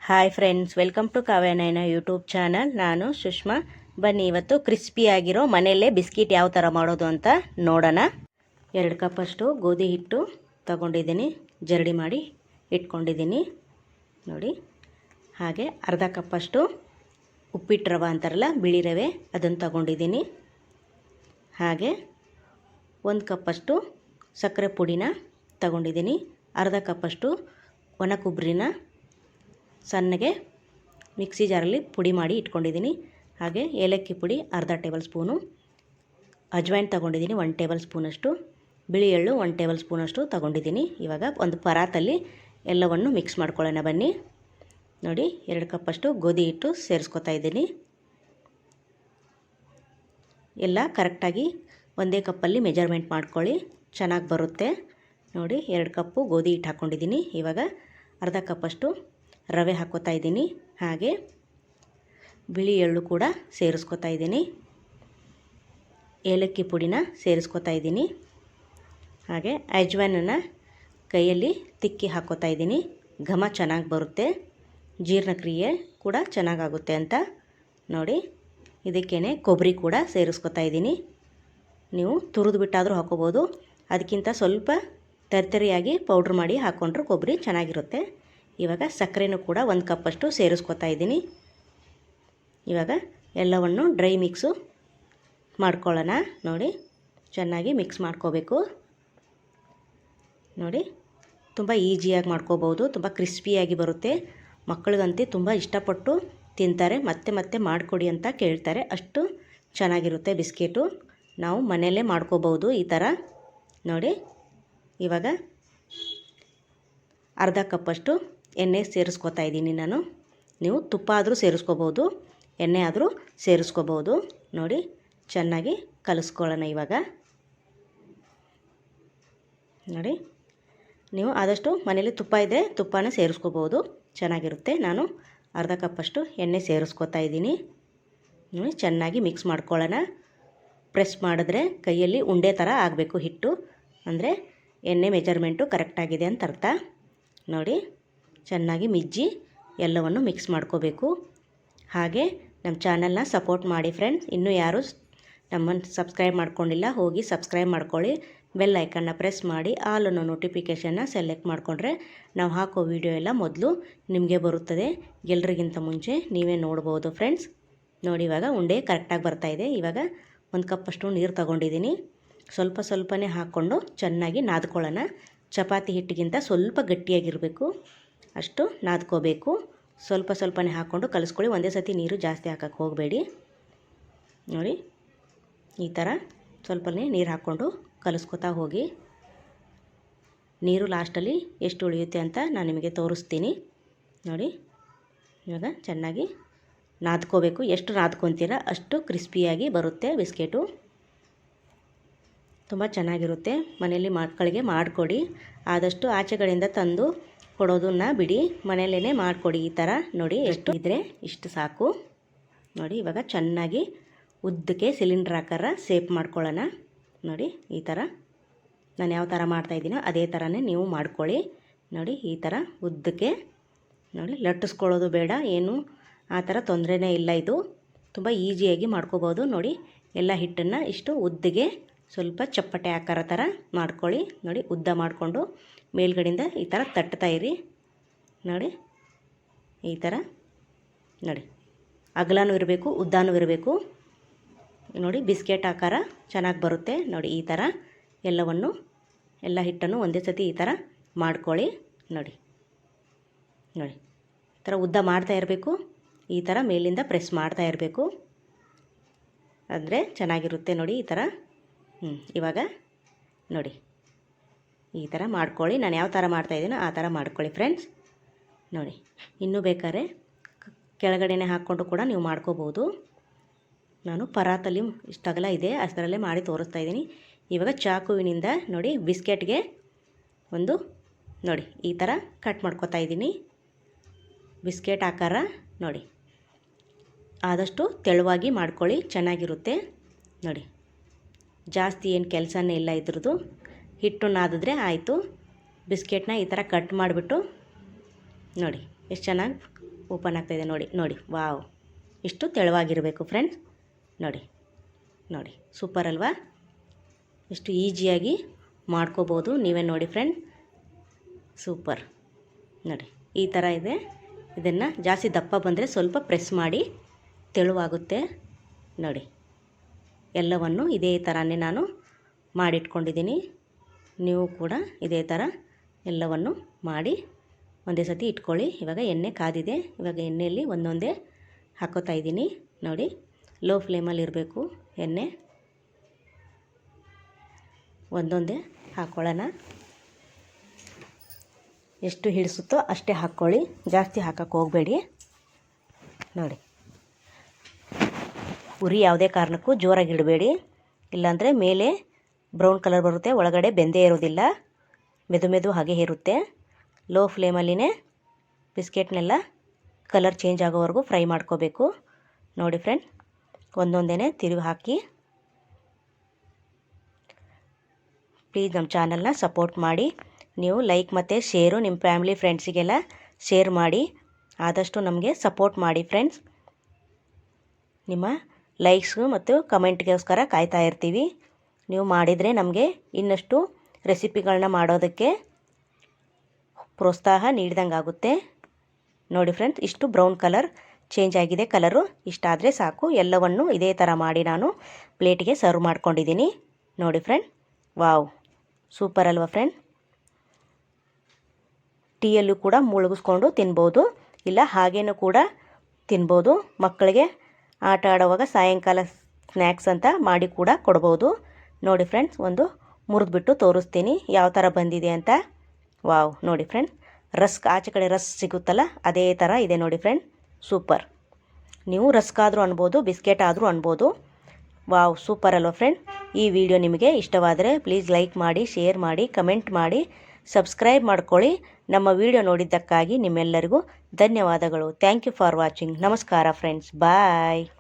Hi friends, welcome to Kavyanayana YouTube channel. ನಾನು ಸುಷ್ಮಾ. ಬನ್ನಿ ಇವತ್ತು ಕ್ರಿಸ್ಪಿಯಾಗಿರೋ ಮನೆಯಲ್ಲೇ ಬಿಸ್ಕಿಟ್ ಯಾವ ಥರ ಮಾಡೋದು ಅಂತ ನೋಡೋಣ. 2 ಕಪ್ಪಷ್ಟು ಗೋಧಿ ಹಿಟ್ಟು ತಗೊಂಡಿದ್ದೀನಿ, ಜರಡಿ ಮಾಡಿ ಇಟ್ಕೊಂಡಿದ್ದೀನಿ ನೋಡಿ. ಹಾಗೆ ಅರ್ಧ ಕಪ್ಪಷ್ಟು ಉಪ್ಪಿಟ್ಟು ರವೆ ಅಂತಾರಲ್ಲ, ಬಿಳಿ ರವೆ, ಅದನ್ನು ತಗೊಂಡಿದ್ದೀನಿ. ಹಾಗೆ 1 ಕಪ್ಪಷ್ಟು ಸಕ್ಕರೆ ಪುಡಿನ ತಗೊಂಡಿದ್ದೀನಿ. ಅರ್ಧ ಕಪ್ಪಷ್ಟು ಒಣ ಕೊಬ್ಬರಿನ ಸಣ್ಣಗೆ ಮಿಕ್ಸಿ ಜಾರಲ್ಲಿ ಪುಡಿ ಮಾಡಿ ಇಟ್ಕೊಂಡಿದ್ದೀನಿ. ಹಾಗೆ ಏಲಕ್ಕಿ ಪುಡಿ ಅರ್ಧ ಟೇಬಲ್ ಸ್ಪೂನು, ಅಜ್ವೈನ್ ತಗೊಂಡಿದ್ದೀನಿ 1 ಟೇಬಲ್ ಸ್ಪೂನಷ್ಟು, ಬಿಳಿ ಎಳ್ಳು 1 ಟೇಬಲ್ ಸ್ಪೂನಷ್ಟು ತಗೊಂಡಿದ್ದೀನಿ. ಇವಾಗ ಒಂದು ಪರಾತಲ್ಲಿ ಎಲ್ಲವನ್ನು ಮಿಕ್ಸ್ ಮಾಡ್ಕೊಳ್ಳೋಣ ಬನ್ನಿ. ನೋಡಿ, 2 ಕಪ್ಪಷ್ಟು ಗೋಧಿ ಹಿಟ್ಟು ಸೇರಿಸ್ಕೊತಾ ಇದ್ದೀನಿ. ಎಲ್ಲ ಕರೆಕ್ಟಾಗಿ ಒಂದೇ ಕಪ್ಪಲ್ಲಿ ಮೆಜರ್ಮೆಂಟ್ ಮಾಡ್ಕೊಳ್ಳಿ, ಚೆನ್ನಾಗಿ ಬರುತ್ತೆ ನೋಡಿ. 2 ಕಪ್ಪು ಗೋಧಿ ಹಿಟ್ಟು ಹಾಕ್ಕೊಂಡಿದ್ದೀನಿ. ಇವಾಗ ಅರ್ಧ ಕಪ್ಪಷ್ಟು ರವೆ ಹಾಕ್ಕೋತಾ ಇದ್ದೀನಿ. ಹಾಗೆ ಬಿಳಿ ಎಳ್ಳು ಕೂಡ ಸೇರಿಸ್ಕೊತಾ ಇದ್ದೀನಿ. ಏಲಕ್ಕಿ ಪುಡಿನ ಸೇರಿಸ್ಕೊತಾ ಇದ್ದೀನಿ. ಹಾಗೆ ಅಜ್ವೈನನ್ನು ಕೈಯಲ್ಲಿ ತಿಕ್ಕಿ ಹಾಕ್ಕೋತಾ ಇದ್ದೀನಿ. ಘಮ ಚೆನ್ನಾಗಿ ಬರುತ್ತೆ, ಜೀರ್ಣಕ್ರಿಯೆ ಕೂಡ ಚೆನ್ನಾಗಾಗುತ್ತೆ ಅಂತ ನೋಡಿ. ಇದಕ್ಕೇನೆ ಕೊಬ್ಬರಿ ಕೂಡ ಸೇರಿಸ್ಕೊತಾ ಇದ್ದೀನಿ. ನೀವು ತುರಿದು ಬಿಟ್ಟಾದರೂ ಹಾಕೋಬೋದು, ಅದಕ್ಕಿಂತ ಸ್ವಲ್ಪ ತರಿತರಿಯಾಗಿ ಪೌಡ್ರ್ ಮಾಡಿ ಹಾಕ್ಕೊಂಡ್ರೆ ಕೊಬ್ಬರಿ ಚೆನ್ನಾಗಿರುತ್ತೆ. ಇವಾಗ ಸಕ್ಕರೆನೂ ಕೂಡ 1 ಕಪ್ಪಷ್ಟು ಸೇರಿಸ್ಕೊತಾ ಇದ್ದೀನಿ. ಇವಾಗ ಎಲ್ಲವನ್ನು ಡ್ರೈ ಮಿಕ್ಸು ಮಾಡ್ಕೊಳ್ಳೋಣ ನೋಡಿ. ಚೆನ್ನಾಗಿ ಮಿಕ್ಸ್ ಮಾಡ್ಕೋಬೇಕು ನೋಡಿ. ತುಂಬ ಈಸಿಯಾಗಿ ಮಾಡ್ಕೋಬೋದು, ತುಂಬ ಕ್ರಿಸ್ಪಿಯಾಗಿ ಬರುತ್ತೆ. ಮಕ್ಕಳಿಗಂತೂ ತುಂಬ ಇಷ್ಟಪಟ್ಟು ತಿಂತಾರೆ, ಮತ್ತೆ ಮತ್ತೆ ಮಾಡಿಕೊಡಿ ಅಂತ ಕೇಳ್ತಾರೆ, ಅಷ್ಟು ಚೆನ್ನಾಗಿರುತ್ತೆ ಬಿಸ್ಕೆಟು. ನಾವು ಮನೆಯಲ್ಲೇ ಮಾಡ್ಕೋಬೋದು ಈ ಥರ ನೋಡಿ. ಇವಾಗ ಅರ್ಧ ಕಪ್ಪಷ್ಟು ಎಣ್ಣೆ ಸೇರಿಸ್ಕೊತಾ ಇದ್ದೀನಿ ನಾನು. ನೀವು ತುಪ್ಪ ಆದರೂ ಸೇರಿಸ್ಕೋಬೋದು, ಎಣ್ಣೆ ಆದರೂ ಸೇರಿಸ್ಕೋಬೋದು ನೋಡಿ. ಚೆನ್ನಾಗಿ ಕಲಿಸ್ಕೊಳ್ಳೋಣ ಇವಾಗ ನೋಡಿ. ನೀವು ಆದಷ್ಟು ಮನೇಲಿ ತುಪ್ಪ ಇದ್ದರೆ ತುಪ್ಪನ ಸೇರಿಸ್ಕೋಬೋದು, ಚೆನ್ನಾಗಿರುತ್ತೆ. ನಾನು ಅರ್ಧ ಕಪ್ಪಷ್ಟು ಎಣ್ಣೆ ಸೇರಿಸ್ಕೊತಾ ಇದ್ದೀನಿ ನೋಡಿ. ಚೆನ್ನಾಗಿ ಮಿಕ್ಸ್ ಮಾಡ್ಕೊಳ್ಳೋಣ. ಪ್ರೆಸ್ ಮಾಡಿದ್ರೆ ಕೈಯಲ್ಲಿ ಉಂಡೆ ಥರ ಆಗಬೇಕು ಹಿಟ್ಟು, ಅಂದರೆ ಎಣ್ಣೆ ಮೆಜರ್ಮೆಂಟು ಕರೆಕ್ಟಾಗಿದೆ ಅಂತ ಅರ್ಥ ನೋಡಿ. ಚೆನ್ನಾಗಿ ಮಿಜ್ಜಿ ಎಲ್ಲವನ್ನು ಮಿಕ್ಸ್ ಮಾಡ್ಕೋಬೇಕು. ಹಾಗೆ ನಮ್ಮ ಚಾನಲ್ನ ಸಪೋರ್ಟ್ ಮಾಡಿ ಫ್ರೆಂಡ್ಸ್. ಇನ್ನೂ ಯಾರು ನಮ್ಮನ್ನು ಸಬ್ಸ್ಕ್ರೈಬ್ ಮಾಡ್ಕೊಂಡಿಲ್ಲ, ಹೋಗಿ ಸಬ್ಸ್ಕ್ರೈಬ್ ಮಾಡ್ಕೊಳ್ಳಿ. ಬೆಲ್ ಐಕನ್ನ ಪ್ರೆಸ್ ಮಾಡಿ ಆಲ್ ಅನ್ನೋ ನೋಟಿಫಿಕೇಷನ್ನ ಸೆಲೆಕ್ಟ್ ಮಾಡಿಕೊಂಡ್ರೆ ನಾವು ಹಾಕೋ ವಿಡಿಯೋ ಎಲ್ಲ ಮೊದಲು ನಿಮಗೆ ಬರುತ್ತದೆ, ಎಲ್ರಿಗಿಂತ ಮುಂಚೆ ನೀವೇ ನೋಡ್ಬೋದು ಫ್ರೆಂಡ್ಸ್ ನೋಡಿ. ಇವಾಗ ಉಂಡೆ ಕರೆಕ್ಟಾಗಿ ಬರ್ತಾಯಿದೆ. ಇವಾಗ 1 ಕಪ್ಪಷ್ಟು ನೀರು ತಗೊಂಡಿದ್ದೀನಿ. ಸ್ವಲ್ಪ ಸ್ವಲ್ಪನೇ ಹಾಕ್ಕೊಂಡು ಚೆನ್ನಾಗಿ ನಾದ್ಕೊಳ್ಳೋಣ. ಚಪಾತಿ ಹಿಟ್ಟಿಗಿಂತ ಸ್ವಲ್ಪ ಗಟ್ಟಿಯಾಗಿರಬೇಕು, ಅಷ್ಟು ನಾದ್ಕೋಬೇಕು. ಸ್ವಲ್ಪ ಸ್ವಲ್ಪನೇ ಹಾಕ್ಕೊಂಡು ಕಲಿಸ್ಕೊಳ್ಳಿ, ಒಂದೇ ಸತಿ ನೀರು ಜಾಸ್ತಿ ಹಾಕೋಕ್ಕೆ ಹೋಗಬೇಡಿ ನೋಡಿ. ಈ ಥರ ಸ್ವಲ್ಪನೇ ನೀರು ಹಾಕ್ಕೊಂಡು ಕಲಿಸ್ಕೊತಾ ಹೋಗಿ. ನೀರು ಲಾಸ್ಟಲ್ಲಿ ಎಷ್ಟು ಉಳಿಯುತ್ತೆ ಅಂತ ನಾನು ನಿಮಗೆ ತೋರಿಸ್ತೀನಿ ನೋಡಿ. ಇವಾಗ ಚೆನ್ನಾಗಿ ನಾದ್ಕೋಬೇಕು. ಎಷ್ಟು ನಾದ್ಕೊತೀರ ಅಷ್ಟು ಕ್ರಿಸ್ಪಿಯಾಗಿ ಬರುತ್ತೆ ಬಿಸ್ಕೆಟು, ತುಂಬ ಚೆನ್ನಾಗಿರುತ್ತೆ. ಮನೆಯಲ್ಲಿ ಮಕ್ಕಳಿಗೆ ಮಾಡಿಕೊಡಿ. ಆದಷ್ಟು ಆಚೆಗಳಿಂದ ತಂದು ಕೊಡೋದನ್ನ ಬಿಡಿ, ಮನೆಯಲ್ಲೇ ಮಾಡಿಕೊಡಿ ಈ ಥರ ನೋಡಿ. ಎಷ್ಟು ಇದ್ದರೆ ಇಷ್ಟು ಸಾಕು ನೋಡಿ. ಇವಾಗ ಚೆನ್ನಾಗಿ ಉದ್ದಕ್ಕೆ ಸಿಲಿಂಡ್ರ್ ಆಕಾರ ಸೇಪ್ ಮಾಡ್ಕೊಳ್ಳೋಣ ನೋಡಿ. ಈ ಥರ ನಾನು ಯಾವ ಥರ ಮಾಡ್ತಾಯಿದ್ದೀನೋ ಅದೇ ಥರನೇ ನೀವು ಮಾಡ್ಕೊಳ್ಳಿ ನೋಡಿ. ಈ ಥರ ಉದ್ದಕ್ಕೆ ನೋಡಿ, ಲಟ್ಟಿಸ್ಕೊಳ್ಳೋದು ಬೇಡ, ಏನು ಆ ಥರ ತೊಂದರೆನೇ ಇಲ್ಲ. ಇದು ತುಂಬ ಈಸಿಯಾಗಿ ಮಾಡ್ಕೋಬೋದು ನೋಡಿ. ಎಲ್ಲ ಹಿಟ್ಟನ್ನು ಇಷ್ಟು ಉದ್ದಗೆ ಸ್ವಲ್ಪ ಚಪ್ಪಟೆ ಆಕಾರ ಥರ ಮಾಡ್ಕೊಳ್ಳಿ ನೋಡಿ. ಉದ್ದ ಮಾಡಿಕೊಂಡು ಮೇಲ್ಗಡೆಯಿಂದ ಈ ಥರ ತಟ್ತಾ ಇರಿ ನೋಡಿ. ಈ ಥರ ನೋಡಿ, ಅಗಲನೂ ಇರಬೇಕು, ಉದ್ದನೂ ಇರಬೇಕು ನೋಡಿ. ಬಿಸ್ಕೆಟ್ ಆಕಾರ ಚೆನ್ನಾಗಿ ಬರುತ್ತೆ ನೋಡಿ. ಈ ಥರ ಎಲ್ಲ ಹಿಟ್ಟನ್ನು ಒಂದೇ ಸತಿ ಈ ಥರ ಮಾಡ್ಕೊಳ್ಳಿ ನೋಡಿ. ನೋಡಿ, ಈ ಥರ ಉದ್ದ ಮಾಡ್ತಾ ಇರಬೇಕು, ಈ ಥರ ಮೇಲಿಂದ ಪ್ರೆಸ್ ಮಾಡ್ತಾ ಇರಬೇಕು, ಅಂದರೆ ಚೆನ್ನಾಗಿರುತ್ತೆ ನೋಡಿ ಈ ಥರ. ಇವಾಗ ನೋಡಿ ಈ ಥರ ಮಾಡ್ಕೊಳ್ಳಿ. ನಾನು ಯಾವ ಥರ ಮಾಡ್ತಾಯಿದ್ದೀನೋ ಆ ಥರ ಮಾಡ್ಕೊಳ್ಳಿ ಫ್ರೆಂಡ್ಸ್ ನೋಡಿ. ಇನ್ನೂ ಬೇಕಾದ್ರೆ ಕೆಳಗಡೆನೇ ಹಾಕ್ಕೊಂಡು ಕೂಡ ನೀವು ಮಾಡ್ಕೋಬೋದು. ನಾನು ಪರಾತಲ್ಲಿ ಇಷ್ಟಗಲ ಇದೆ ಅಷ್ಟರಲ್ಲೇ ಮಾಡಿ ತೋರಿಸ್ತಾ ಇದ್ದೀನಿ. ಇವಾಗ ಚಾಕುವಿನಿಂದ ನೋಡಿ ಬಿಸ್ಕೆಟ್ಗೆ ಒಂದು ನೋಡಿ ಈ ಥರ ಕಟ್ ಮಾಡ್ಕೊತಾ ಇದ್ದೀನಿ. ಬಿಸ್ಕೆಟ್ ಆಕಾರ ನೋಡಿ. ಆದಷ್ಟು ತೆಳುವಾಗಿ ಮಾಡ್ಕೊಳ್ಳಿ, ಚೆನ್ನಾಗಿರುತ್ತೆ ನೋಡಿ. ಜಾಸ್ತಿ ಏನು ಕೆಲಸನೇ ಇಲ್ಲ ಇದ್ರದ್ದು. ಹಿಟ್ಟು ನಾದಿದ್ರೆ ಆಯಿತು. ಬಿಸ್ಕೆಟ್ನ ಈ ಥರ ಕಟ್ ಮಾಡಿಬಿಟ್ಟು ನೋಡಿ ಎಷ್ಟು ಚೆನ್ನಾಗಿ ಓಪನ್ ಆಗ್ತಾಯಿದೆ ನೋಡಿ ನೋಡಿ. ವಾವ್, ಇಷ್ಟು ತೆಳುವಾಗಿರಬೇಕು ಫ್ರೆಂಡ್ಸ್. ನೋಡಿ ನೋಡಿ, ಸೂಪರ್ ಅಲ್ವಾ? ಎಷ್ಟು ಈಸಿಯಾಗಿ ಮಾಡ್ಕೋಬೋದು, ನೀವೇ ನೋಡಿ ಫ್ರೆಂಡ್. ಸೂಪರ್ ನೋಡಿ, ಈ ಥರ ಇದೆ. ಇದನ್ನು ಜಾಸ್ತಿ ದಪ್ಪ ಬಂದರೆ ಸ್ವಲ್ಪ ಪ್ರೆಸ್ ಮಾಡಿ, ತೆಳುವಾಗುತ್ತೆ ನೋಡಿ. ಎಲ್ಲವನ್ನು ಇದೇ ಥರನೇ ನಾನು ಮಾಡಿಟ್ಕೊಂಡಿದ್ದೀನಿ. ನೀವು ಕೂಡ ಇದೇ ಥರ ಎಲ್ಲವನ್ನು ಮಾಡಿ ಒಂದೇ ಸತಿ ಇಟ್ಕೊಳ್ಳಿ. ಇವಾಗ ಎಣ್ಣೆ ಕಾದಿದೆ. ಇವಾಗ ಎಣ್ಣೆಯಲ್ಲಿ ಒಂದೊಂದೇ ಹಾಕೋತಾ ಇದ್ದೀನಿ ನೋಡಿ. ಲೋ ಫ್ಲೇಮಲ್ಲಿ ಇರಬೇಕು ಎಣ್ಣೆ. ಒಂದೊಂದೇ ಹಾಕ್ಕೊಳ್ಳೋಣ. ಎಷ್ಟು ಹಿಡಿಸುತ್ತೋ ಅಷ್ಟೇ ಹಾಕ್ಕೊಳ್ಳಿ, ಜಾಸ್ತಿ ಹಾಕಕ್ಕೆ ಹೋಗಬೇಡಿ ನೋಡಿ. ಉರಿ ಯಾವುದೇ ಕಾರಣಕ್ಕೂ ಜೋರಾಗಿ ಇಡಬೇಡಿ, ಇಲ್ಲಾಂದರೆ ಮೇಲೆ ಬ್ರೌನ್ ಕಲರ್ ಬರುತ್ತೆ, ಒಳಗಡೆ ಬೆಂದೇ ಇರೋದಿಲ್ಲ, ಮೆದು ಹಾಗೆ ಇರುತ್ತೆ. ಲೋ ಫ್ಲೇಮಲ್ಲಿನೇ ಬಿಸ್ಕೆಟ್ನೆಲ್ಲ ಕಲರ್ ಚೇಂಜ್ ಆಗೋವರೆಗೂ ಫ್ರೈ ಮಾಡ್ಕೋಬೇಕು ನೋಡಿ ಫ್ರೆಂಡ್. ಒಂದೊಂದೇ ತಿರುಗಿ ಹಾಕಿ. ಪ್ಲೀಸ್ ನಮ್ಮ ಚಾನಲ್ನ ಸಪೋರ್ಟ್ ಮಾಡಿ. ನೀವು ಲೈಕ್ ಮತ್ತು ಶೇರು ನಿಮ್ಮ ಫ್ಯಾಮಿಲಿ ಫ್ರೆಂಡ್ಸಿಗೆಲ್ಲ ಶೇರ್ ಮಾಡಿ. ಆದಷ್ಟು ನಮಗೆ ಸಪೋರ್ಟ್ ಮಾಡಿ ಫ್ರೆಂಡ್ಸ್. ನಿಮ್ಮ ಲೈಕ್ಸು ಮತ್ತು ಕಮೆಂಟ್ಗೋಸ್ಕರ ಕಾಯ್ತಾ ಇರ್ತೀವಿ. ನೀವು ಮಾಡಿದರೆ ನಮಗೆ ಇನ್ನಷ್ಟು ರೆಸಿಪಿಗಳನ್ನ ಮಾಡೋದಕ್ಕೆ ಪ್ರೋತ್ಸಾಹ ನೀಡಿದಂಗೆ ಆಗುತ್ತೆ ನೋಡಿ ಫ್ರೆಂಡ್ಸ್. ಇಷ್ಟು ಬ್ರೌನ್ ಕಲರ್ ಚೇಂಜ್ ಆಗಿದೆ ಕಲರು. ಇಷ್ಟಾದರೆ ಸಾಕು. ಎಲ್ಲವನ್ನು ಇದೇ ಥರ ಮಾಡಿ ನಾನು ಪ್ಲೇಟಿಗೆ ಸರ್ವ್ ಮಾಡ್ಕೊಂಡಿದ್ದೀನಿ ನೋಡಿ ಫ್ರೆಂಡ್. ವಾವ್, ಸೂಪರ್ ಅಲ್ವಾ ಫ್ರೆಂಡ್? ಟೀಯಲ್ಲೂ ಕೂಡ ಮುಳುಗಿಸ್ಕೊಂಡು ತಿನ್ಬೋದು, ಇಲ್ಲ ಹಾಗೇನೂ ಕೂಡ ತಿನ್ಬೋದು. ಮಕ್ಕಳಿಗೆ ಆಟ ಆಡುವಾಗ ಸಾಯಂಕಾಲ ಸ್ನ್ಯಾಕ್ಸ್ ಅಂತ ಮಾಡಿ ಕೂಡ ಕೊಡ್ಬೋದು ನೋಡಿ ಫ್ರೆಂಡ್ಸ್. ಒಂದು ಮುರಿದ್ಬಿಟ್ಟು ತೋರಿಸ್ತೀನಿ ಯಾವ ಥರ ಬಂದಿದೆ ಅಂತ. ವಾವ್ ನೋಡಿ ಫ್ರೆಂಡ್, ರಸ್ಕ್ ಆಚೆ ಕಡೆ ರಸ್ ಸಿಗುತ್ತಲ್ಲ ಅದೇ ಥರ ಇದೆ ನೋಡಿ ಫ್ರೆಂಡ್. ಸೂಪರ್. ನೀವು ರಸ್ಕ್ ಆದರೂ ಅನ್ಬೋದು, ಬಿಸ್ಕೆಟ್ ಆದರೂ ಅನ್ಬೋದು. ವಾವ್, ಸೂಪರ್ ಅಲ್ವಾ ಫ್ರೆಂಡ್? ಈ ವಿಡಿಯೋ ನಿಮಗೆ ಇಷ್ಟವಾದರೆ ಪ್ಲೀಸ್ ಲೈಕ್ ಮಾಡಿ, ಶೇರ್ ಮಾಡಿ, ಕಮೆಂಟ್ ಮಾಡಿ, ಸಬ್ಸ್ಕ್ರೈಬ್ ಮಾಡ್ಕೊಳ್ಳಿ. ನಮ್ಮ ವಿಡಿಯೋ ನೋಡಿದ್ದಕ್ಕಾಗಿ ನಿಮ್ಮೆಲ್ಲರಿಗೂ ಧನ್ಯವಾದಗಳು. Thank you for watching. ನಮಸ್ಕಾರ ಫ್ರೆಂಡ್ಸ್. ಬಾಯ್.